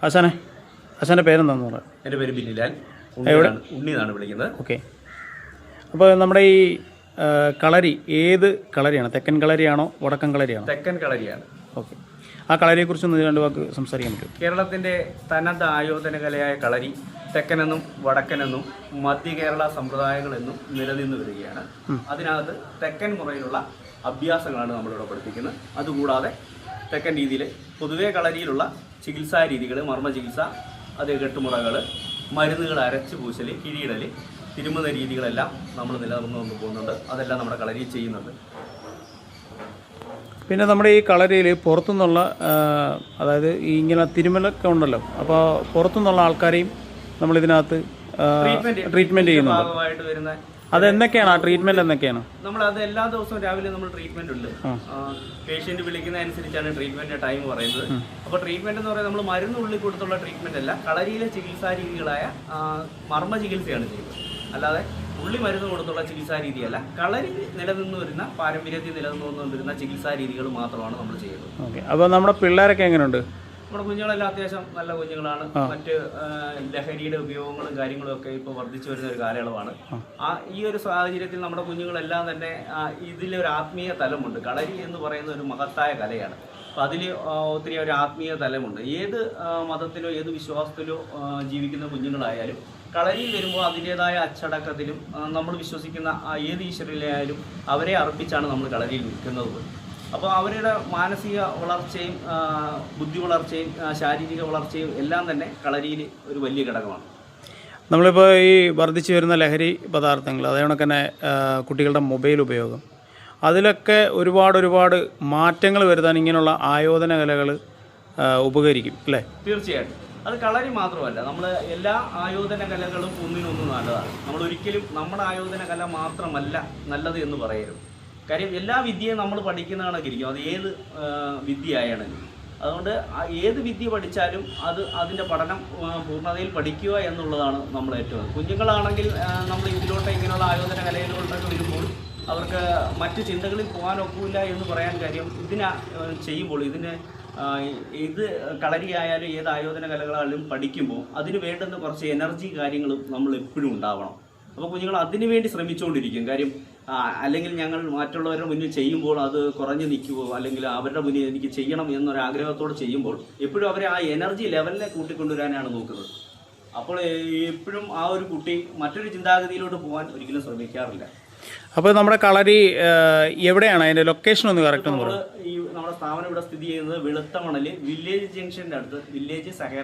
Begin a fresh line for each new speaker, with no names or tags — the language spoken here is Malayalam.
ഹസനെ, ഹസൻ്റെ പേരെന്താണെന്ന് പറയാം?
എൻ്റെ പേര് ബിന്നിലാൽ. ഉണ്ണിന്നാണ് വിളിക്കുന്നത്.
ഓക്കെ. അപ്പോൾ നമ്മുടെ ഈ കളരി ഏത് കളരിയാണ്? തെക്കൻ കളരിയാണോ വടക്കൻ കളരിയാണോ?
തെക്കൻ കളരിയാണ്.
ഓക്കെ. ആ കളരിയെക്കുറിച്ചൊന്ന് രണ്ട് വാക്ക് സംസാരിക്കാൻ പറ്റും?
കേരളത്തിൻ്റെ തനത് ആയോധന കലയായ കളരി തെക്കനെന്നും വടക്കനെന്നും മധ്യ കേരള സമ്പ്രദായങ്ങളെന്നും നിലനിന്ന് വരികയാണ്. അതിനകത്ത് തെക്കൻ മുറയിലുള്ള അഭ്യാസങ്ങളാണ് നമ്മളിവിടെ പഠിപ്പിക്കുന്നത്. അതുകൂടാതെ തെക്കൻ രീതിയിൽ പൊതുവേ കളരിയിലുള്ള ചികിത്സാ രീതികൾ, മർമ്മ ചികിത്സ, അത് കെട്ടുമുറകൾ, മരുന്നുകൾ അരച്ച് പൂശൽ, കിഴിയിടൽ, തിരുമുന്ന രീതികളെല്ലാം നമ്മൾ നിലനിർന്നു കൊണ്ട് പോകുന്നുണ്ട്. അതെല്ലാം നമ്മുടെ കളരിയിൽ ചെയ്യുന്നുണ്ട്.
പിന്നെ നമ്മുടെ ഈ കളരിയിൽ പുറത്തുനിന്നുള്ള അതായത് ഈ ഇങ്ങനെ തിരുമലൊക്കെ ഉണ്ടല്ലോ, അപ്പോൾ പുറത്തുനിന്നുള്ള ആൾക്കാരെയും നമ്മളിതിനകത്ത് ട്രീറ്റ്മെൻറ്റ് ചെയ്യുന്നുണ്ട്.
ഭാഗമായിട്ട് വരുന്ന
അതെന്തൊക്കെയാണ്? ആ ട്രീറ്റ്മെൻറ്റ് എന്തൊക്കെയാണ്?
നമ്മളത് എല്ലാ ദിവസവും രാവിലെ നമ്മൾ ട്രീറ്റ്മെൻറ്റ് ഉണ്ട്. പേഷ്യൻ്റ് വിളിക്കുന്ന അനുസരിച്ചാണ് ട്രീറ്റ്മെൻറ്റ് ടൈം പറയുന്നത്. അപ്പോൾ ട്രീറ്റ്മെൻറ്റ് എന്ന് പറയുന്നത് നമ്മൾ മരുന്ന് ഉള്ളിൽ കൊടുത്തുള്ള ട്രീറ്റ്മെൻറ്റ് അല്ല, കളരിയിലെ ചികിത്സാ രീതികളായ മർമ്മ ചികിത്സയാണ് ചെയ്യുന്നത്. അല്ലാതെ ഉള്ളി മരുന്ന് കൊടുത്തുള്ള ചികിത്സാ രീതിയല്ല. കളരി നിലനിന്ന് വരുന്ന പാരമ്പര്യത്തിൽ നിലനിന്നുകൊണ്ടിരുന്ന ചികിത്സാ രീതികൾ മാത്രമാണ് നമ്മൾ ചെയ്യുന്നത്.
ഓക്കെ. അപ്പോൾ നമ്മുടെ പിള്ളേരൊക്കെ എങ്ങനെയുണ്ട്?
നമ്മുടെ കുഞ്ഞുങ്ങളെല്ലാം അത്യാവശ്യം നല്ല കുഞ്ഞുങ്ങളാണ്. മറ്റ് ലഹരിയുടെ ഉപയോഗങ്ങളും കാര്യങ്ങളും ഒക്കെ ഇപ്പോൾ വർദ്ധിച്ചു വരുന്ന ഒരു കാലയളവാണ്. ഈ ഒരു സാഹചര്യത്തിൽ നമ്മുടെ കുഞ്ഞുങ്ങളെല്ലാം തന്നെ ഇതിലൊരു ആത്മീയ തലമുണ്ട്. കളരി എന്ന് പറയുന്ന ഒരു മഹത്തായ കലയാണ്. അപ്പം അതിൽ ഒത്തിരി ഒരു ആത്മീയ തലമുണ്ട്. ഏത് മതത്തിലോ ഏത് വിശ്വാസത്തിലോ ജീവിക്കുന്ന കുഞ്ഞുങ്ങളായാലും കളരിയിൽ വരുമ്പോൾ അതിൻ്റേതായ അച്ചടക്കത്തിലും നമ്മൾ വിശ്വസിക്കുന്ന ഏത് ഈശ്വരയിലായാലും അവരെ അർപ്പിച്ചാണ് നമ്മൾ കളരിയിൽ നിൽക്കുന്നത്. അപ്പോൾ അവരുടെ മാനസിക വളർച്ചയും ബുദ്ധി വളർച്ചയും ശാരീരിക വളർച്ചയും എല്ലാം തന്നെ കളരിയിൽ ഒരു വലിയ ഘടകമാണ്.
നമ്മളിപ്പോൾ ഈ വർദ്ധിച്ചു വരുന്ന ലഹരി പദാർത്ഥങ്ങൾ, അതേപോലെ തന്നെ കുട്ടികളുടെ മൊബൈൽ ഉപയോഗം, അതിലൊക്കെ ഒരുപാട് മാറ്റങ്ങൾ വരുത്താൻ ഇങ്ങനെയുള്ള ആയോധന കലകൾ ഉപകരിക്കും അല്ലേ?
തീർച്ചയായിട്ടും. അത് കളരി മാത്രമല്ല, നമ്മൾ എല്ലാ ആയോധന കലകളും ഒന്നിനൊന്നും നല്ലതാണ്. നമ്മളൊരിക്കലും നമ്മുടെ ആയോധന കല മാത്രമല്ല നല്ലത് എന്ന് പറയരുത്. കാര്യം എല്ലാ വിദ്യയും നമ്മൾ പഠിക്കുന്ന കണക്കിരിക്കും, അത് ഏത് വിദ്യയായാലും. അതുകൊണ്ട് ഏത് വിദ്യ പഠിച്ചാലും അതിൻ്റെ പഠനം പൂർണ്ണതയിൽ പഠിക്കുക എന്നുള്ളതാണ് നമ്മൾ ഏറ്റവും. കുഞ്ഞുങ്ങളാണെങ്കിൽ നമ്മൾ ഇതിലോട്ട് ഇങ്ങനെയുള്ള ആയോധന കലയിലോട്ടൊക്കെ വരുമ്പോൾ അവർക്ക് മറ്റ് ചിന്തകളിൽ പോകാനൊക്കില്ല എന്ന് പറയാൻ കാര്യം, ചെയ്യുമ്പോൾ ഇത് കളരി ആയാലും ഏത് ആയോധന കലകളായാലും പഠിക്കുമ്പോൾ അതിന് വേണ്ടുന്ന കുറച്ച് എനർജി കാര്യങ്ങളും നമ്മൾ എപ്പോഴും ഉണ്ടാവണം. അപ്പോൾ കുഞ്ഞുങ്ങൾ അതിനു വേണ്ടി ശ്രമിച്ചുകൊണ്ടിരിക്കും. കാര്യം അല്ലെങ്കിൽ ഞങ്ങൾ മറ്റുള്ളവരുടെ മുന്നിൽ ചെയ്യുമ്പോൾ അത് കുറഞ്ഞു നിൽക്കുമോ, അല്ലെങ്കിൽ അവരുടെ മുന്നിൽ എനിക്ക് ചെയ്യണം എന്നൊരാഗ്രഹത്തോട് ചെയ്യുമ്പോൾ എപ്പോഴും അവരെ ആ എനർജി ലെവലിനെ കൂട്ടിക്കൊണ്ടുവരാനാണ് നോക്കുന്നത്. അപ്പോൾ എപ്പോഴും ആ ഒരു കുട്ടി മറ്റൊരു ചിന്താഗതിയിലോട്ട് പോകാൻ ഒരിക്കലും ശ്രമിക്കാറില്ല.
അപ്പോൾ നമ്മുടെ കളരി എവിടെയാണ്? അതിൻ്റെ ലൊക്കേഷൻ ഒന്ന് കറക്റ്റ് എന്ന് പറയുന്നത്?
നമ്മുടെ സ്ഥാപനം ഇവിടെ സ്ഥിതി ചെയ്യുന്നത് വെളുത്തമണൽ വില്ലേജ് ജംഗ്ഷൻ്റെ അടുത്ത്, വില്ലേജ് സഹകരണ